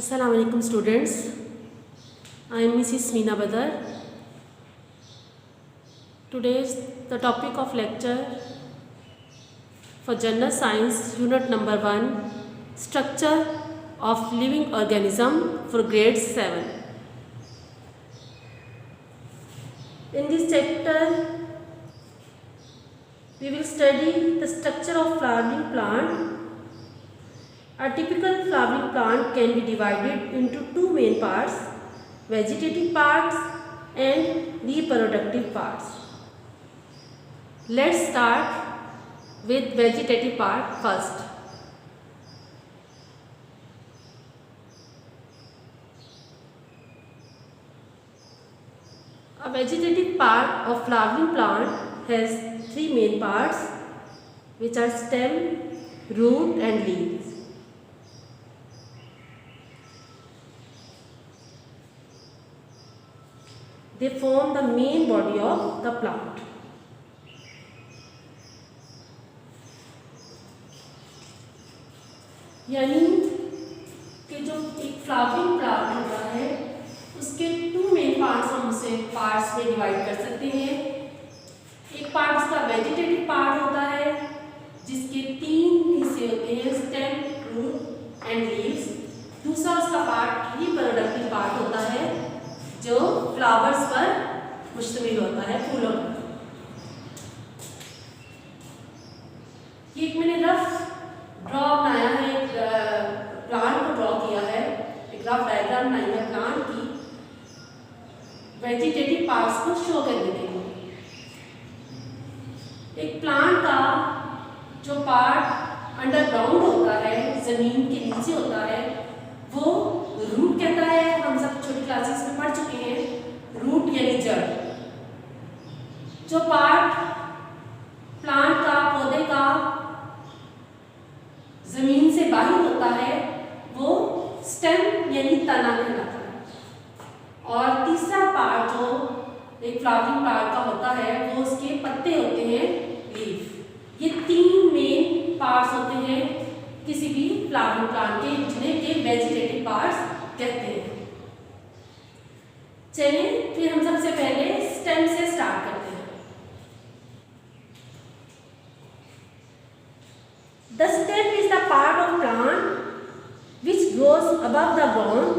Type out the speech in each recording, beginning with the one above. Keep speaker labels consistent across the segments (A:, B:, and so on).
A: Assalamu alaikum students. I am Mrs. Meena Badar. Today is the topic of lecture for General Science Unit number 1, Structure of Living Organism for grade 7. In this chapter we will study the structure of flowering plant. A typical flowering plant can be divided into two main parts, vegetative parts and reproductive parts. Let's start with vegetative part first. A vegetative part of flowering plant has three main parts, which are stem, root and leaves. They form the main body of the plant. यानी कि जो एक flowering plant होता है उसके to main parts हम उसे parts में डिवाइड कर सकते हैं। एक पार्ट उसका वेजिटेटिव पार्ट होता है जिसके तीन हिस्से होते हैं, स्टेम, रूट एंड लीव्स। दूसरा उसका पार्ट रिप्रोडक्टिव पार्ट होता है जो फ्लावर्स पर मुश्तमिल होता है, फूलों पर। ये एक मैंने रफ ड्रॉ बनाया है, प्लांट को ड्रॉ किया है, एक रफ डायग्राम बनाई है प्लांट की वेजिटेटिव पार्ट्स को शो करने के लिए। एक प्लांट का जो पार्ट अंडरग्राउंड होता है, जमीन के नीचे होता है, वो रूट कहता है। हम सब छोटी क्लासेस में पढ़ चुके हैं, रूट यानी जड़। जो पार्ट प्लांट का, पौधे का जमीन से बाहर होता है वो स्टेम यानी तना कहलाता है। और तीसरा पार्ट जो एक फ्लावरिंग पार्ट का होता है वो उसके पत्ते होते हैं, लीफ। ये तीन मेन पार्ट्स होते हैं किसी भी फ्लावरिंग प्लांट के, जिन्हें के वेजिटेटिव पार्ट्स कहते हैं। चलिए फिर हम सबसे पहले स्टेम से स्टार्ट करते हैं। The stem is the part of plant which grows above the ground.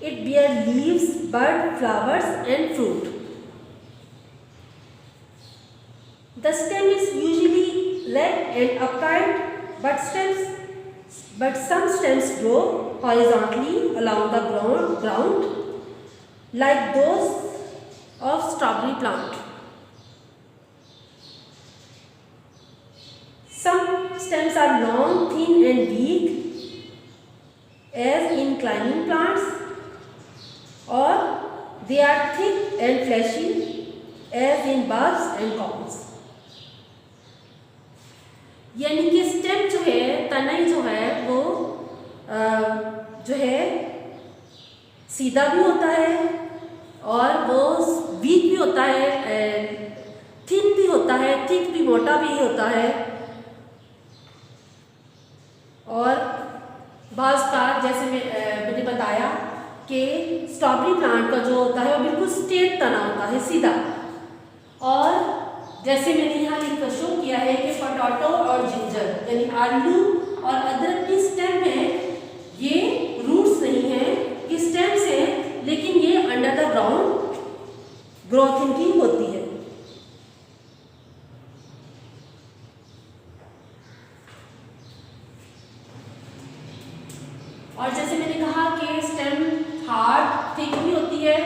A: It bears leaves, bud, flowers and fruit. The stem is usually erect and upright, but some stems grow horizontally along the ground like those of strawberry plant. Some stems are long, thin and weak as in climbing plants, or they are thick and fleshy as in bulbs and cones. यानी कि stem जो है, तनाई जो है वो जो है सीधा भी होता है और वो वीक भी होता है, थिन भी होता है, थिक भी, मोटा भी होता है। और बाज़ का जैसे मैंने बताया कि स्ट्रॉबेरी प्लांट का जो होता है वो बिल्कुल स्ट्रेट तना होता है, सीधा। और जैसे मैंने यहाँ लिख शो किया है कि पोटैटो और जिंजर यानी आलू और अदरक की स्टेम है, ये रूट्स नहीं है, ये स्टेम्स हैं, लेकिन ये अंडर द ग्राउंड ग्रोथ इनकी होती है। और जैसे मैंने कहा कि स्टेम हार्ड, थिक भी होती है,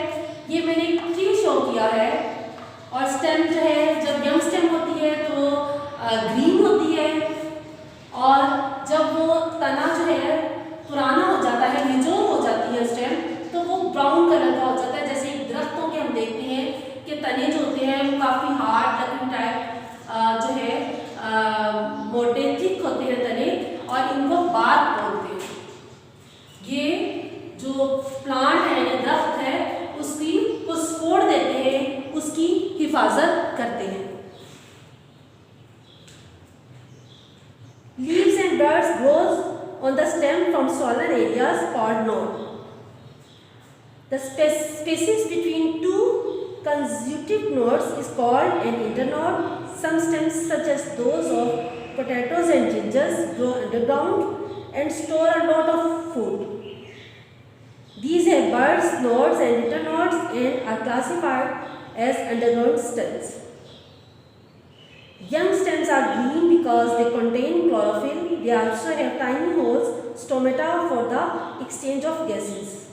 A: ये मैंने एक ट्री शो किया है। और स्टेम जो है जब यंग स्टेम होती है तो वो ग्रीन होती है, और जब वो तना जो है पुराना हो जाता है, निचोड़ हो जाती है स्टेम, तो वो ब्राउन कलर का हो जाता है। जैसे दरख्तों के हम देखते हैं कि तने जो होते हैं वो काफ़ी हार्ड लकड़ी टाइप जो है मोटे थिक होते हैं तने, और इनको बात बोलते हैं। ये जो प्लांट है या दरख्त है उसकी को सपोर्ट देते हैं, उसकी हिफाजत करते हैं। Leaves and buds grows on the stem from swollen areas called node. The spaces between two consecutive nodes is called an internode. Some stems such as those of potatoes and gingers grow underground and store a lot of food. These have buds, nodes and internodes and are classified as underground stems. Young stems are green because they contain chlorophyll. They also have tiny holes, stomata, for the exchange of gases.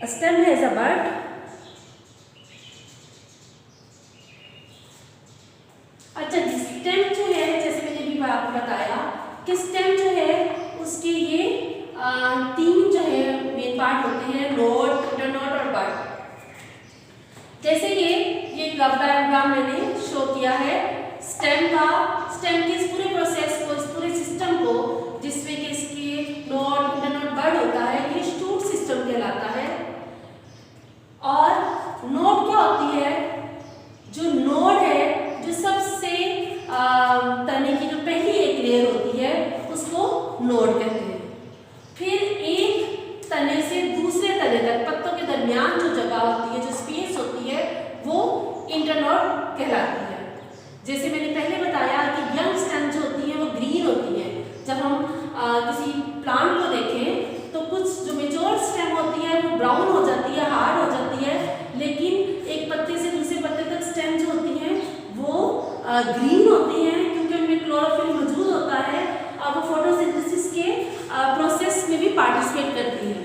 A: A stem has a bud. अच्छा, stem जो है, जैसे मैंने भी आपको बताया कि stem जो है उसके ये तीन जो है मेन पार्ट होते हैं, नोड, इंटरनोड और बड। जैसे ये डायग्राम मैंने शो किया है स्टेम के इस पूरे प्रोसेस को, इस पूरे सिस्टम को, जिसमें कि इसके नोड, इंटरनोड, बड होता है, ये शूट सिस्टम कहलाता है। और नोड क्या होती है? जो नोड है, जो सबसे तने की जो पहली एक लेयर होती है उसको नोड कहते हैं। फिर एक तने से दूसरे तने तक पत्तों के दरमियान जो जगह होती है, जो स्पेस होती है, वो इंटरनोड कहलाती है। जैसे मैंने पहले बताया कि यंग स्टेम जो होती है वो ग्रीन होती है। जब हम किसी प्लांट को देखें तो कुछ जो मेच्योर स्टेम होती है वो ब्राउन हो जाती है, हार्ड हो जाती है, लेकिन एक पत्ते से दूसरे पत्ते तक स्टेम जो होती है वो ग्रीन होती हैं, क्योंकि उनमें क्लोरोफिल मौजूद होता है और वो फोटोसिंथेसिस के प्रोसेस में भी पार्टिसिपेट करती है।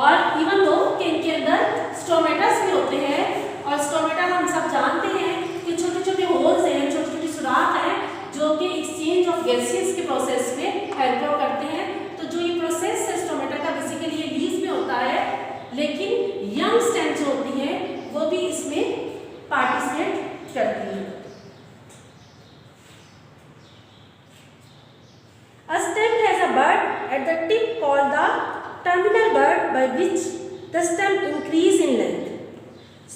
A: और इवन दो कि इनके अंदर स्टोमेटास भी होते हैं, और स्टोमेटा हम सब जानते हैं कि छोटे छोटे होल्स हैं, छोटे छोटे सुराख हैं, जो कि एक्सचेंज ऑफ गैसेस के प्रोसेस में हेल्प करते हैं। तो जो ये प्रोसेस है स्टोमेटा का, बेसिकली ये लीव्स में होता है, लेकिन यंग स्टेम जो होती है वो भी इसमें पार्टिसिपेट करती है। A stem has a bud at the tip called the terminal bud, by which the stem increase in length.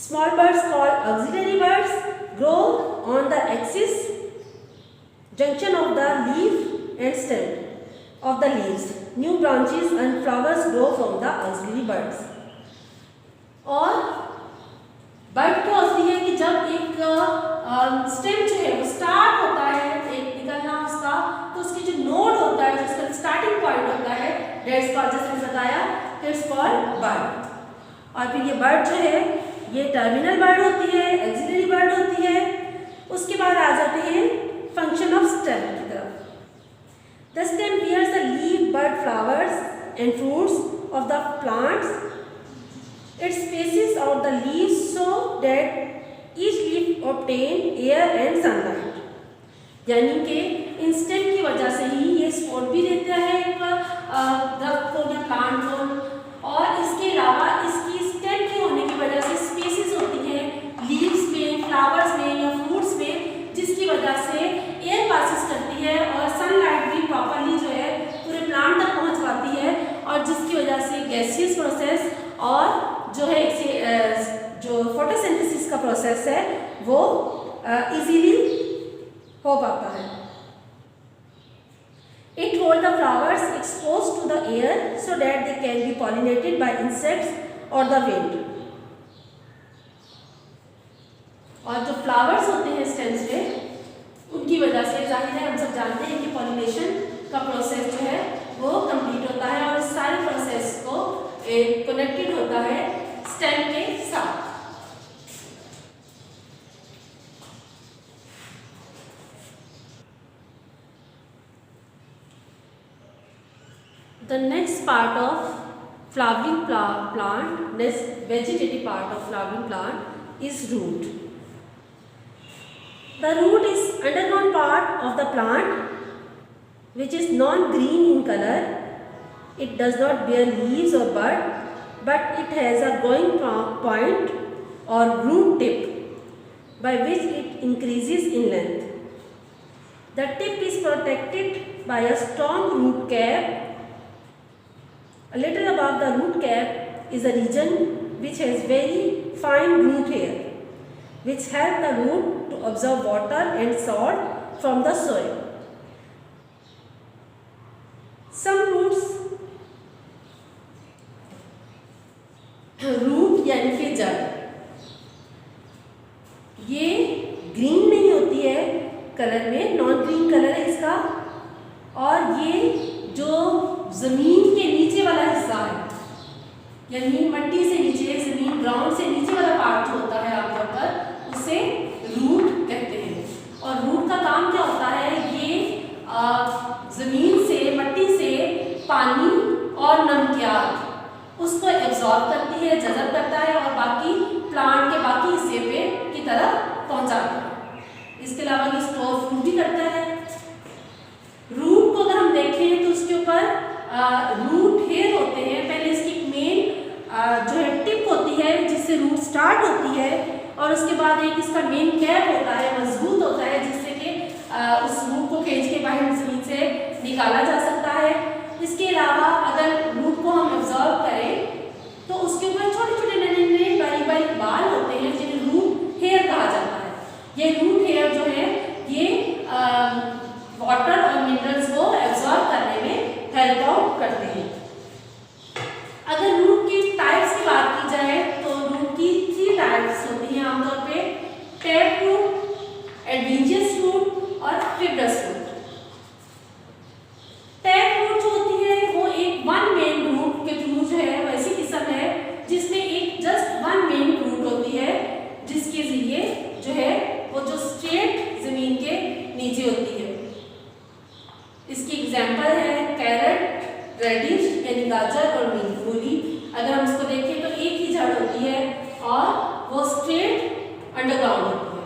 A: Small buds called auxiliary buds grow on the axis junction of the leaf and stem of the leaves. New branches and flowers grow from the auxiliary buds. और बड क्या होती है कि जब एक stem जो है वो स्टार्ट होता है, एक निकलना उसका, तो उसकी जो नोड होता है, जो उसका स्टार्टिंग पॉइंट होता है, दैट्स कॉल्ड, जैसे मैंने बताया, इट्स कॉल्ड बड। और फिर ये बड जो है ये टर्मिनल बड होती है, एक्सिलरी बड होती है। उसके बाद आ जाते हैं फंक्शन ऑफ स्टेम की तरफ। The stem bears the leaf, bud, flowers and fruits of the plants. It spaces out the leaves so that each leaf obtain air and sunlight. यानी कि इन स्टेम की वजह से ही ये सपोर्ट भी देता है एक दरख्त को या प्लांट को, और इसके अलावा इसकी स्टेम के होने की वजह से स्पेसेस होती हैं लीव्स में, फ्लावर्स में या फ्रूट्स में, जिसकी वजह से एयर पासिस करती है और सनलाइट भी प्रॉपरली जो है पूरे प्लांट तक पहुंच पाती है, और जिसकी वजह से गैसियस प्रोसेस और जो है जो फोटोसिंथेसिस का प्रोसेस है वो इजीली हो पाता है। It holds the flowers exposed to the air so that they can be pollinated by insects or the wind. और जो फ्लावर्स होते हैं स्टेम्स पे, उनकी वजह से जाहिर है हम सब जानते हैं कि पॉलिनेशन का प्रोसेस जो है वो कंप्लीट होता है, और इस सारे प्रोसेस को कनेक्टेड होता है स्टेम के साथ। The next part of flowering plant, next vegetative part of flowering plant is root. The root is underground part of the plant which is non-green in color. It does not bear leaves or bud, but it has a growing point or root tip by which it increases in length. The tip is protected by a strong root cap. A little above the root cap is a region which has very fine root hair, which help the root to absorb water and salt from the soil. Green colour है इसका। और ये जो ज़मीन के नीचे वाला हिस्सा है, यानी मट्टी से नीचे, ज़मीन ग्राउंड से नीचे वाला पार्ट जो होता है आमतौर पर, उसे रूट कहते हैं। और रूट का काम क्या होता है, ये ज़मीन से, मट्टी से पानी और नमकियात उसको एब्जॉर्ब करती है, जज़ब करता है और बाकी प्लांट के बाकी हिस्से पे की तरफ पहुंचाता है। इसके अलावा ये स्टोर फूड भी करता है। रूट को अगर हम देखें तो उसके ऊपर रूट हेयर होते हैं। पहले इसकी मेन जो है टिप होती है जिससे रूट स्टार्ट होती है, और उसके बाद एक इसका मेन कैप होता है, मजबूत होता है, जिससे कि उस रूट को खींच के बाहर ज़मीन से निकाला जा सकता है। इसके अलावा अगर रूट को हम ऑब्जर्व करें तो उसके ऊपर छोटे छोटे नन्हे बारीक बारीक बाल होते हैं जिन्हें रूट हेयर कहा जाता है। ये रूट हेयर जो है ये वाटर और मिनरल्स को एब्जॉर्ब करने में हेल्प आउट करते हैं। अगर रूट की टाइप्स की बात की जाए तो रूट की 3 टाइप्स होती हैं आमतौर पे: टैप रूट, एडवेंचरस रूट और फिब्रस रूट। टैप रूट जो होती है वो एक वन मेन रूट के थ्रू जो है वैसी किस्म है जिसमें एक जस्ट वन मेन रूट होती है, जिसके जरिए जो है वो जो स्ट्रेट जमीन के नीचे होती है। इसकी एग्जांपल है कैरेट, रेडिश यानी गाजर और मूंगफली। अगर हम इसको देखें तो एक ही जड़ होती है और वो स्ट्रेट अंडरग्राउंड होती है।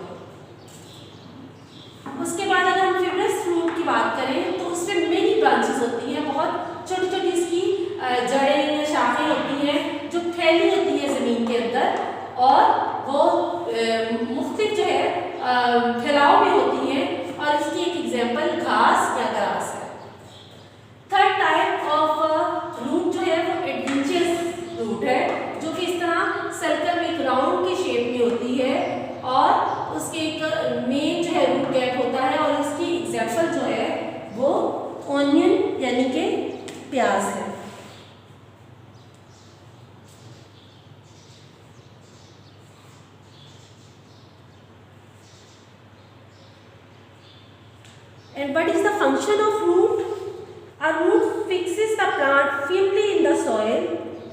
A: उसके बाद अगर हम फिब्रस फ्रूट की बात करें तो उसमें मेनी ब्रांचेस होती हैं, बहुत छोटी छोटी इसकी जड़ें या शाखें होती हैं जो फैली होती है ज़मीन के अंदर, और वो मुख्तलिफ जो है फैलाव में होती हैं, और इसकी एक एग्जांपल घास या ग्रास है। थर्ड टाइप ऑफ रूट जो है वो एडवेंचरस रूट है, जो कि इस तरह सर्कल में, एक राउंड की शेप में होती है, और उसके एक मेन जो है रूट कैप होता है, और इसकी एग्जांपल जो है वो ऑनियन यानी कि प्याज है। And what is the function of root? A root fixes the plant firmly in the soil.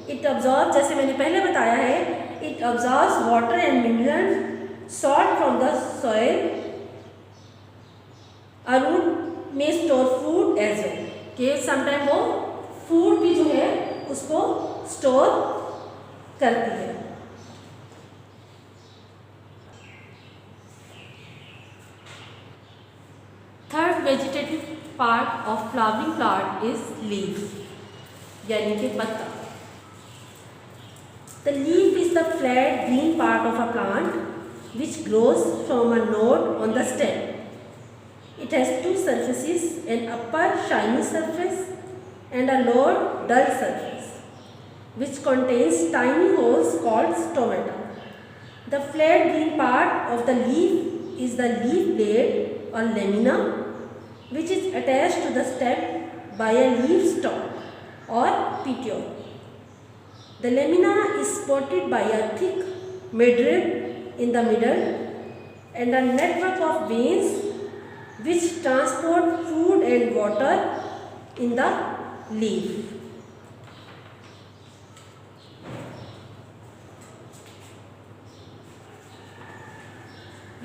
A: It absorbs, जैसे मैंने पहले बताया है, it absorbs water and mineral salt from the soil. A root may store food as well. कि sometime वो food भी जो है उसको स्टोर करती है। Third vegetative part of flowering plant is leaf यानी कि पत्ता। The leaf is the flat green part of a plant which grows from a node on the stem. It has two surfaces, an upper shiny surface and a lower dull surface, which contains tiny holes called stomata. The flat green part of the leaf is the leaf blade or lamina, which is attached to the stem by a leaf stalk or petiole. The lamina is supported by a thick midrib in the middle and a network of veins which transport food and water in the leaf.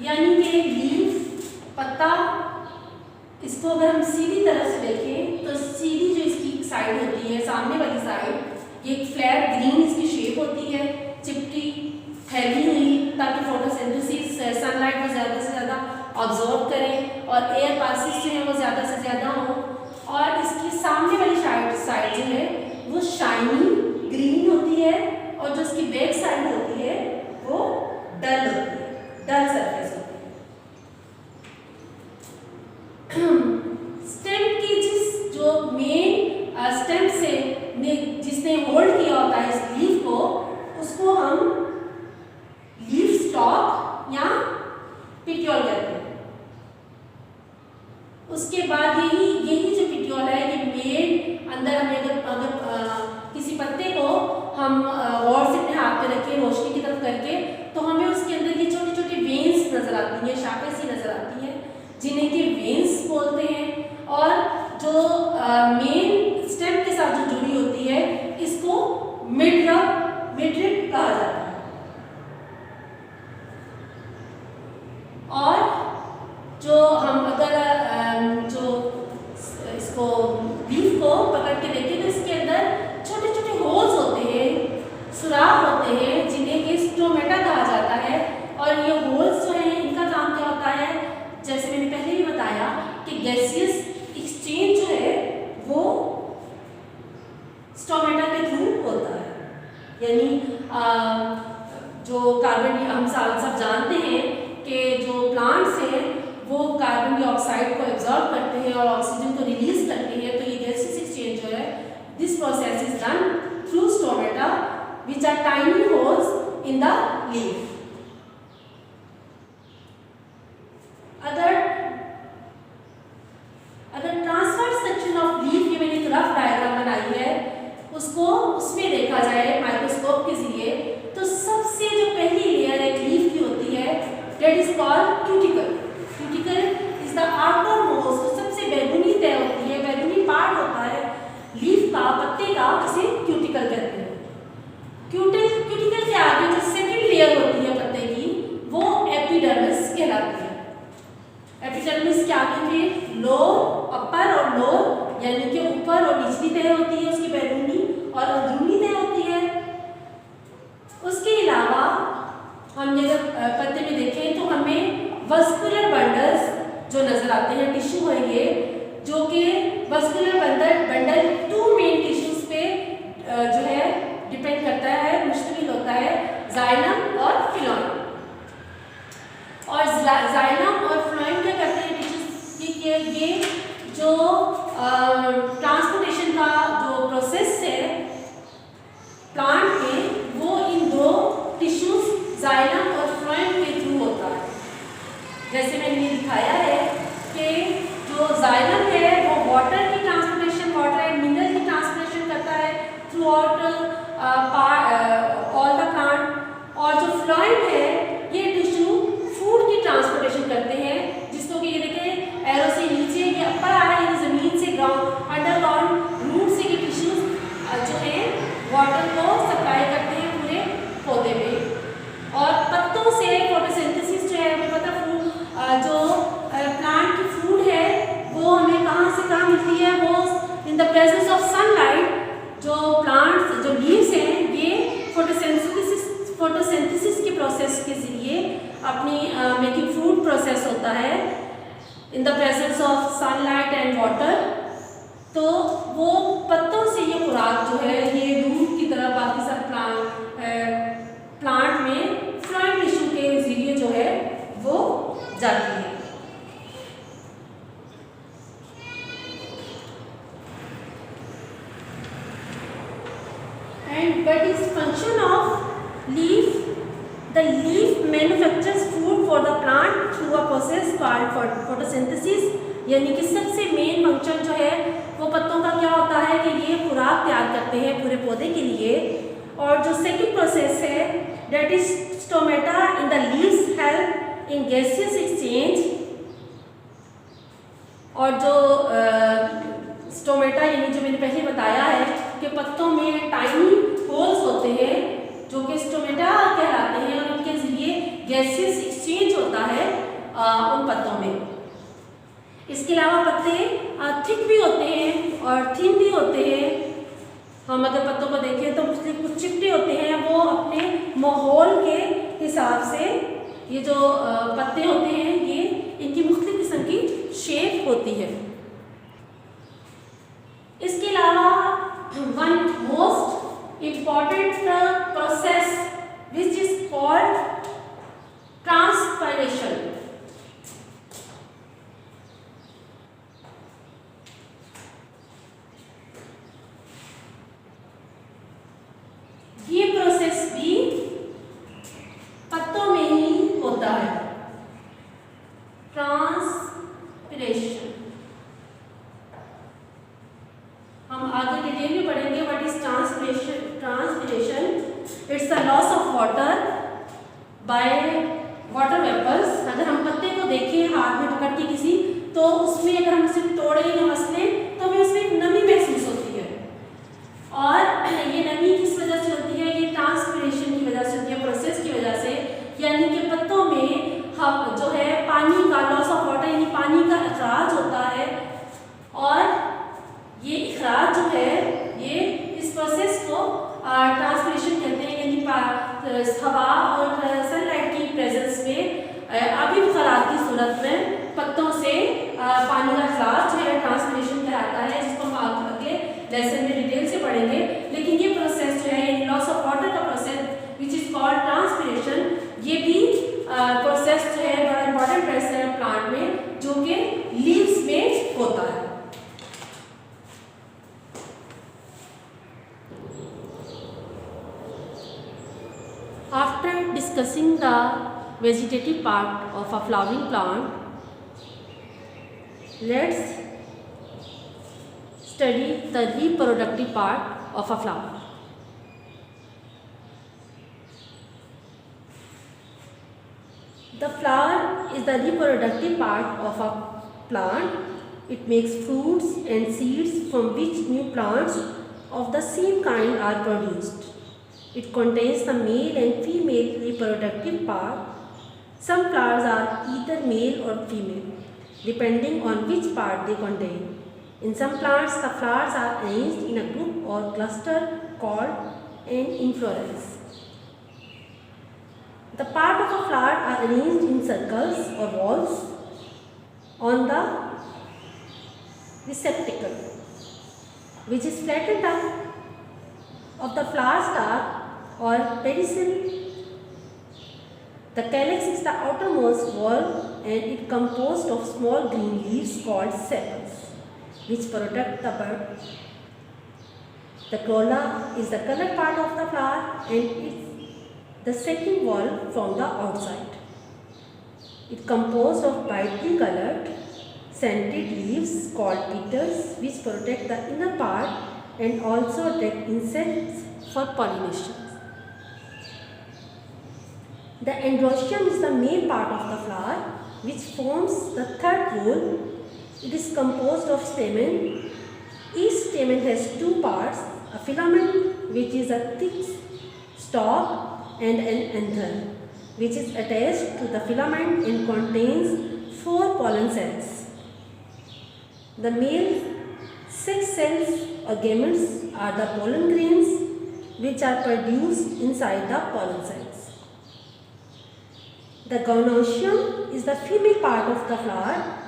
A: यानी कि leaf, पत्ता, इसको अगर हम सीधी तरफ से देखें तो सीधी जो इसकी साइड होती है, सामने वाली साइड, ये एक फ्लैट ग्रीन इसकी शेप होती है, चिपटी फैली हुई, ताकि फोटोसिंथेसिस सनलाइट को ज़्यादा से ज़्यादा ऑब्जॉर्व करें और एयर पासिस जो है वो ज़्यादा से ज़्यादा हो। और इसकी सामने वाली साइड जो है वो शाइनी ग्रीन होती है, और जो इसकी बैक साइड होती है वो डल होती है, डल सरफेस होती है। स्टेम की जो मेन स्टेम से जिसने होल्ड किया होता है इस लीफ को, उसको हम लीफ स्टॉक या पिटियोल कहते हैं। उसके बाद यही जो पिटियोल है ये मेन अंदर हमें अगर किसी पत्ते को हम गौर से अपने हाथ में एक्सचेंज जो है वो स्टोमेटा के थ्रू होता है। यानी जो कार्बन, हम सब जानते हैं कि जो प्लांट्स हैं वो कार्बन डाइऑक्साइड को एब्जॉर्ब करते हैं और ऑक्सीजन को रिलीज करते हैं। तो ये गैसेस एक्सचेंज जो है, this process is done through stomata which are tiny holes in the leaf. अगर ट्रांसफर सेक्शन ऑफ लीफ, ये मैंने एक रफ डायग्राम बनाई है, उसको उसमें देखा जाए माइक्रोस्कोप के जरिए, तो सबसे जो पहली लेयर एक लीफ की होती है that is called cuticle. Cuticle is the outer most, सबसे बैगुनी तय होती है, बैगुनी पार्ट होता है लीफ का, पत्ते का, जिसे क्यूटिकल कहते हैं। क्यूटिकल के आगे जो सेकंड लेयर होती है पत्ते की, वो एपिडर्मिस कहलाती है। एपिडर्मिस के आगे फिर लोअर, अपर और लोअर, यानी कि ऊपर और निचली तह होती है उसकी बैगुनी, और अंदरूनी तह होती है। उसके अलावा हम जब पत्ते में देखें तो हमें वस्कुलर बंडल्स जो नजर आते हैं, टिश्यू है ये, जो कि vascular bundle two main tissues पे जो है डिपेंड करता है, मुश्तमिल होता है, जाइलम और फ्लोएम। और जाइलम और फ्लोएम क्या करते हैं टिश्यूज की, ये जो ट्रांसपोर्टेशन का जो प्रोसेस है प्लांट में, वो इन दो टिश्यूज जाइलम और फ्लोएम के थ्रू होता है। जैसे मैंने ये दिखाया है कि जो जाइलम है वो वाटर की ट्रांसपोर्टेशन, वाटर एंड मिनरल की ट्रांसपोर्टेशन करता है through out all the plant, और जो फ्लोएम है ये टिश्यू फूड की ट्रांसपोर्टेशन करते हैं, जिसको कि ये देखें एरो से नीचे ये अपर आ रहा है, यानी जमीन से ग्राउंड अंडरग्राउंड रूट से ये टिश्यूज जो है वाटर को सप्लाई करते हैं पूरे पौधे में। और पत्तों से फोटोसिंथेसिस जो है, हमें पता फूड जो प्लांट की फूड है वो हमें कहाँ से कहाँ मिलती है, वो in the presence of sunlight. जो प्लांट्स, जो लीव्स हैं, ये फोटोसिंथेसिस के प्रोसेस के जरिए अपनी मेकिंग फूड प्रोसेस होता है in the presence of sunlight and water. तो वो पत्तों से ये खुराक जो है ये रूट की तरह बाकी सब प्लांट में फ्लोएम टिश्यू के जरिए जो है वो जाती है। And what is function of leaf? The leaf manufactures food for the plant through a process called photosynthesis। यानी कि सबसे मेन फंक्शन जो है वो पत्तों का क्या होता है कि ये खुराक तैयार करते हैं पूरे पौधे के लिए। और जो सेकंड प्रोसेस है that is stomata in the leaves help in gaseous exchange. और जो स्टोमेटा यानी जो मैंने पहले बताया है कि पत्तों में टाइनी होल्स होते हैं जो कि स्टोमेटा कहलाते हैं, और उनके जरिए गैसियस एक्सचेंज होता है उन पत्तों में। इसके अलावा पत्ते थिक भी होते हैं और थिन भी होते हैं। हम अगर पत्तों को देखें तो कुछ चिपटे होते हैं, वो अपने माहौल के हिसाब से ये जो पत्ते होते हैं ये इनकी मुख्तलिफ किस्म की शेप होती है। इसके अलावा one most important process which is called transpiration. ये प्रोसेस भी पत्तों में ही होता है, ट्रांसपिरेशन। हम आगे डिटेल में पढ़ेंगे what is transpiration. Transpiration it's the loss of water by water vapours. अगर हम पत्ते को देखें हाथ में पकड़ के किसी, तो उसमें अगर हम उसे तोड़े या मसलें तो हमें उसमें एक नमी महसूस होती है, और ये नमी किस वजह से होती है, ये ट्रांसपिरेशन की वजह से होती है, प्रोसेस की वजह से। यानी कि पत्तों में हम जो है पानी का लॉस ऑफ वाटर यानी पानी का अखराज होता है, और ये अखराज जो है ये इस प्रोसेस को ट्रांसपिरेशन कहते हैं। यानी हवा और सनलाइट की प्रेजेंस में आबी बुखारात की सूरत में पत्तों से पानी का अखराज discussing the vegetative part of a flowering plant, let's study the reproductive part of a flower. The flower is the reproductive part of a plant. It makes fruits and seeds from which new plants of the same kind are produced. It contains the male and female reproductive part. Some flowers are either male or female, depending on which part they contain. In some plants, the flowers are arranged in a group or cluster called an inflorescence. The part of a flower are arranged in circles or walls on the receptacle, which is flattened up of the flower stalk or pedicel. The calyx is the outermost wall and it composed of small green leaves called sepals, which protect the bud. The corolla is the colored part of the flower and it's the second wall from the outside. It composed of brightly colored scented leaves called petals, which protect the inner part and also attract insects for pollination. The androecium is the main part of the flower, which forms the third whole. It is composed of stamen. Each stamen has two parts, a filament, which is a thick stalk, and an anther, which is attached to the filament and contains 4 pollen cells. The male sex cells or gametes are the pollen grains, which are produced inside the pollen cells. The gynoecium is the female part of the flower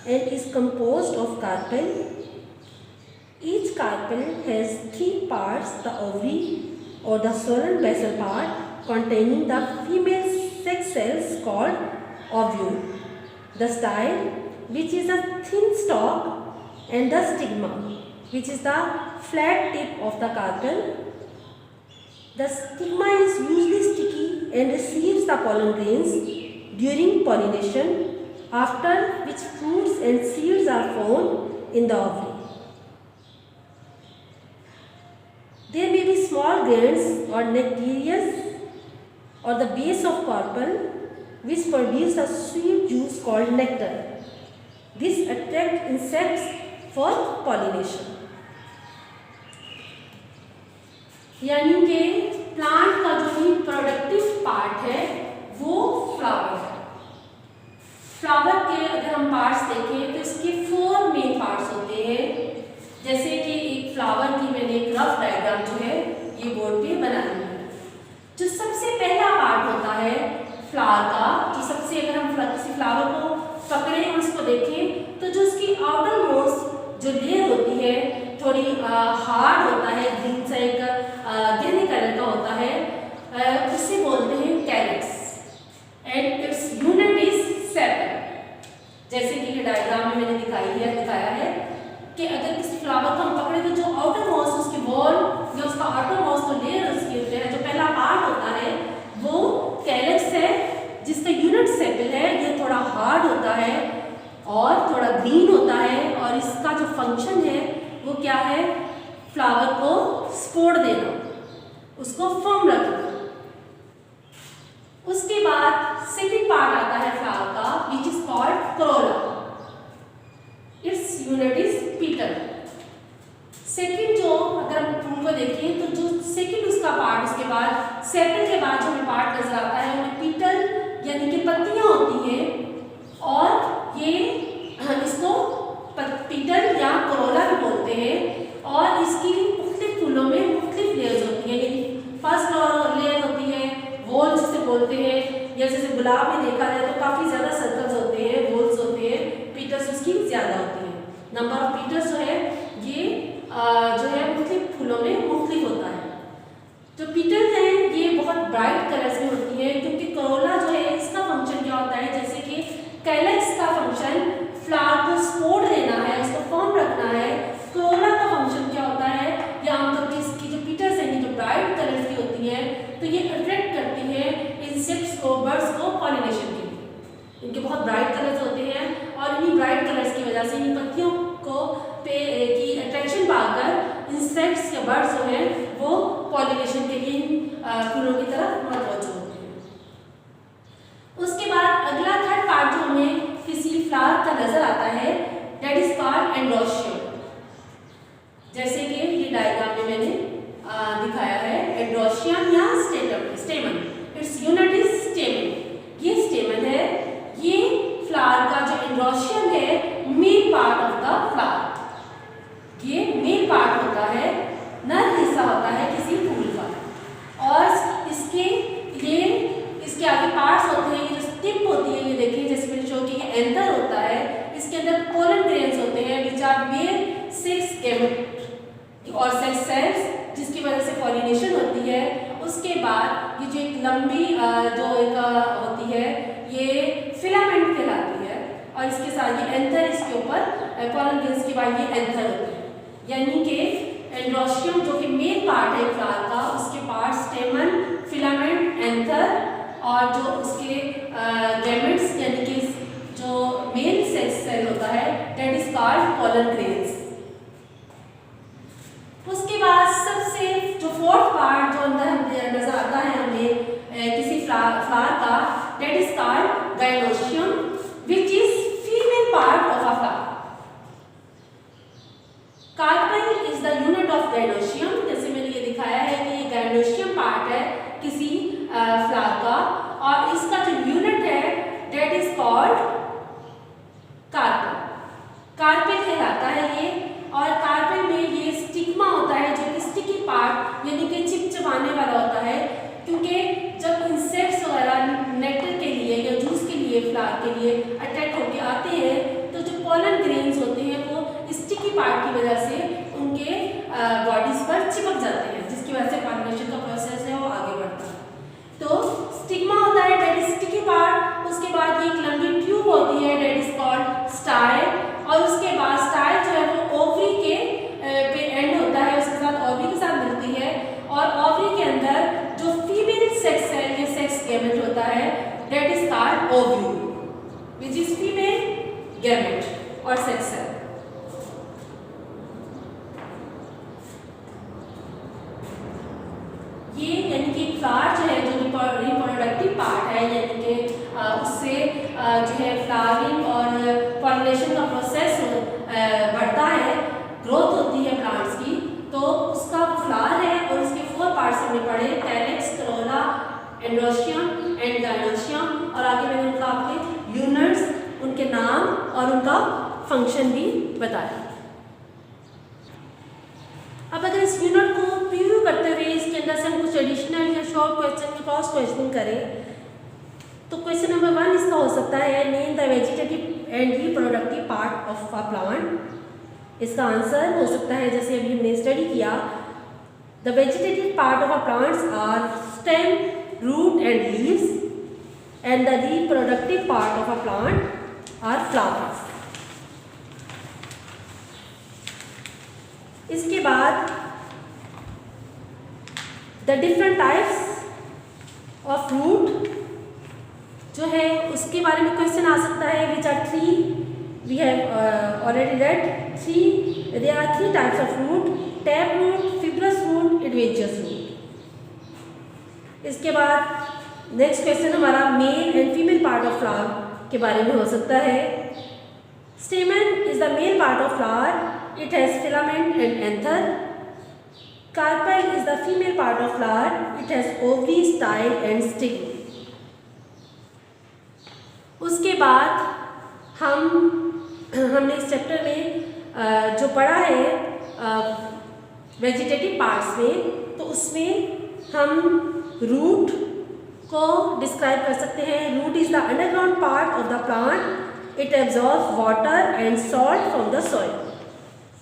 A: and is composed of carpel. Each carpel has 3 parts, the ovary or the swollen basal part containing the female sex cells called ovule, the style, which is a thin stalk, and the stigma, which is the flat tip of the carpel. The stigma is usually sticky and receives the pollen grains during pollination, after which fruits and seeds are formed in the ovary. There may be small grains or nectaries or the base of carpel which produce a sweet juice called nectar. This attracts insects for pollination. यानी कि plant का जो reproductive part है वो flower है। Flower के अगर हम पार्ट्स देखें तो इसके 4 मेन पार्ट्स होते हैं। जैसे कि एक फ्लावर की मैंने एक रफ डायग्राम जो है ये बोर्ड पे बनाई है। जो सबसे पहला पार्ट होता है फ्लावर का, जो सबसे अगर हम किसी फ्लावर को पकड़े और उसको देखें तो जो उसकी आउटर मोस्ट जो लेयर होती है थोड़ी हार्ड होता है, ग्रीन सा एक गहरे कलर का होता है, उसे बोलते हैं calyx and its unit is sepal. जैसे कि डायग्राम में मैंने दिखाया है कि अगर किसी फ्लावर को हम पकड़े तो जो आउटर मोस्ट उसकी वॉल या उसका आउटर मोस्ट जो लेयर उसकी होती है, जो पहला पार्ट होता है वो कैलिक्स है, जिसका यूनिट सेपल है। ये थोड़ा हार्ड होता है और थोड़ा ग्रीन होता है और इसका जो फंक्शन है वो क्या है, फ्लावर को स्पोर देना, उसको फर्म रखना। उसके बाद सेकंड पार्ट आता है फ्लावर का which is called Corolla. Its unit is petal. Second जो अगर हम फूल को देखें तो जो सेकंड उसका पार्ट, उसके बाद सेपल के बाद जो हमें पार्ट नजर आता है वो पीटल यानी कि पत्तियां होती हैं और ये इसको पीटल या करोला भी बोलते हैं। और इसकी मुख्तलिफ फूलों में मुख्तलिफ लेयर्स होती हैं, यानी फर्स्ट लेयर होती है वॉल जिसे बोलते हैं, या जैसे गुलाब में देखा जाए तो काफ़ी ज़्यादा सर्कल्स होते हैं, वॉल्स होते हैं, पीटल्स उसकी ज़्यादा होती है। नंबर ऑफ पीटल्स जो है ये जो है मुख्तलिफ फूलों में मुख्तलिफ होता है। जो पीटल्स हैं ये बहुत ब्राइट कलर्स में होती है, क्योंकि करोला जो है इसका फंक्शन क्या होता है, जैसे कि कैलिक्स का फंक्शन फ्लावर को सपोर्ट देना है, उसको फर्म रखना है। करोला का फंक्शन क्या होता है, या आमतौर पर इसकी जो पीटल्स हैं जो ब्राइट कलर्स की होती हैं तो ये अट्रैक्ट करती हैं को की अट्रैक्शन पाकर इंसेक्ट्स या बर्ड्स जो हैं वो पॉलिनेशन के लिए फूलों की तरफ मतवजह होते हैं। उसके बाद अगला थर्ड पार्ट जो हमें किसी फ्लावर का नजर आता है दैट इज कॉल्ड एंड्रोशियम। जैसे कि ये डायग्राम में मैंने दिखाया है एंड्रोशियम या स्टेमन। Its unit is स्टेमन। ये स्टेमन है। ये फ्लावर का जो एंड्रोशियम है main part of the flower. ये मेन पार्ट होता है, नर हिस्सा होता है किसी फूल का। और इसके आगे पार्ट्स होते हैं, ये जो टिप होती है, ये देखिए जैसे मैंने शो किया ये एंथर होता है। इसके अंदर पोलन ग्रेन्स होते हैं which are male sex gamete और सेक्स सेल्स, जिसकी वजह से पॉलिनेशन होती है। उसके बाद ये जो एक लंबी जो एक होती है ये फिलामेंट कहलाती है और इसके साथ ये एंथर, इसके ऊपर पोलन ग्रेन्स के बाद ये एंथर होते हैं। यानी कि एंड्रोशियम जो कि मेन पार्ट है फ्लावर का, उसके पार्ट स्टेमन, फिलामेंट, एंथर और जो उसके गैमेट्स यानी कि जो मेल सेक्स सेल होता है that is called pollen grains. उसके बाद सबसे जो फोर्थ पार्ट जो अंदर नजर आता है हमें किसी फ्लावर का that is called gynoecium which is female part of a flower. Carpel is the unit of gynoecium. जैसे मैंने ये दिखाया है कि ये गाइनोशियम पार्ट है किसी फ्लावर का और इसका जो यूनिट है that is called carpel. Carpel कहलाता है ये। और कार्पेल में ये स्टिग्मा होता है जो कि स्टिकी पार्ट यानी कि चिपचिपाने वाला होता है, क्योंकि जब इंसेक्ट्स वगैरह नेक्टर के लिए या जूस के लिए फ्लावर के लिए अट्रैक्ट होकर आते हैं तो जो पोलन ग्रेन्स होते हैं वो स्टिकी पार्ट की वजह से उनके बॉडीज पर चिपक जाते हैं, जिसकी वजह से पॉलिनेशन का प्रोसेस है वो आगे बढ़ता है। तो स्टिग्मा होता है दैट इज स्टिकी पार्ट। उसके बाद ये एक लंबी ट्यूब होती है दैट इज कॉल्ड स्टाइल और उसके बाद स्टाइल जो है वो ओवरी के पे एंड होता है, उसके साथ ओवरी के साथ मिलती है और ओवरी के अंदर जो फीमेल सेक्स सेल या सेक्स गैमेट होता है that is called ovule which is female gamete और सेक्स सेल। ये यानी कि फ्लावर जो है जो रिप्रोडक्टिव पार्ट है यानी कि उससे जो है फ्लावरिंग और पॉलिनेशन का प्रोसेस बढ़ता है, ग्रोथ होती है प्लांट्स की। तो उसका फ्लावर है और उसके 4 पार्ट्स हमने पढ़े calyx, Corolla, androecium and gynoecium और आगे मैंने उनका आपके यूनिट्स, उनके नाम और उनका फंक्शन भी बताया। अब अगर इस यूनिट को प्रीव्यू करते हुए इसके अंदर से हम कुछ एडिशनल या शॉर्ट क्वेश्चन या क्रॉस क्वेश्चन करें तो क्वेश्चन नंबर 1 इसका हो सकता है name the vegetative and reproductive part of a plant. इसका आंसर हो सकता है जैसे अभी हमने स्टडी किया the vegetative part of a plants are stem, root and leaves and the reproductive part of a plant are flowers. इसके बाद the different types of root जो है उसके बारे में क्वेश्चन आ सकता है which are 3 we have already read 3 there are 3 types of root tap root, fibrous root, adventitious root. इसके बाद नेक्स्ट क्वेश्चन हमारा male and female part of flower के बारे में हो सकता है। Stamen is the male part of flower, it has filament and anther. Carpel is the female part of flower, it has ovary, style and stigma. उसके बाद हमने इस चैप्टर में जो पढ़ा है वेजिटेटिव पार्ट्स में, तो उसमें हम रूट को डिस्क्राइब कर सकते हैं। Root is the underground part of the plant, it absorbs water and salt from the soil.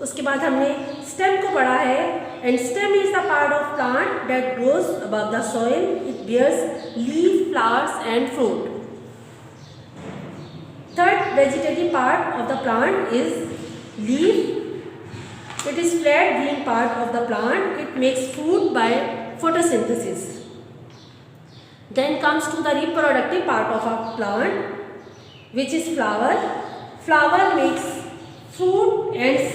A: उसके बाद हमने स्टेम को पढ़ा है and stem is the part of plant that grows above the soil, it bears leaf, flowers and fruit. Third vegetative part of the plant is leaf, it is flat green part of the plant, it makes food by photosynthesis. Then comes to the reproductive part of a plant which is flower. Flower makes fruit and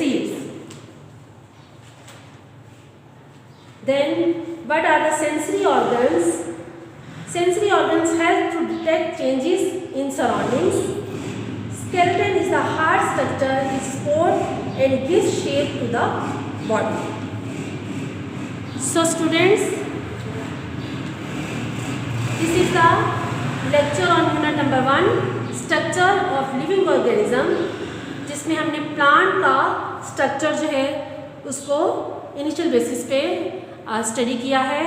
A: Then what are the sensory organs? Sensory organs help to detect changes in surroundings. Skeleton is the hard structure, it supports and gives shape to the body. So students, this is the lecture on unit number 1, structure of living organism, जिसमें हमने plant का structure जो है उसको initial basis पे study किया है.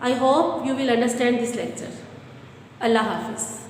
A: I hope you will understand this lecture. अल्लाह हाफिज़.